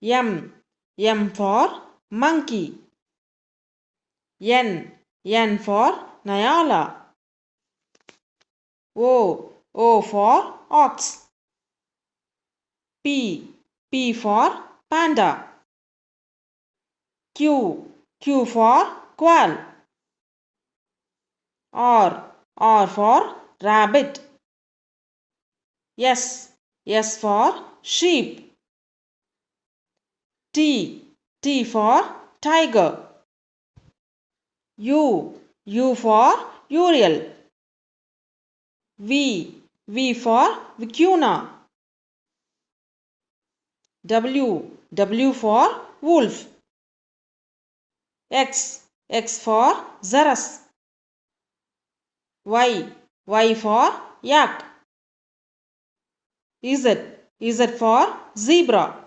M for monkey. N for Nyala. O for ox. P for panda. Q for quail. R for rabbit. S for sheep. T for tiger. U for Uriel. V for vicuna. W for wolf. X for Xerus. Y for yak. Z for zebra.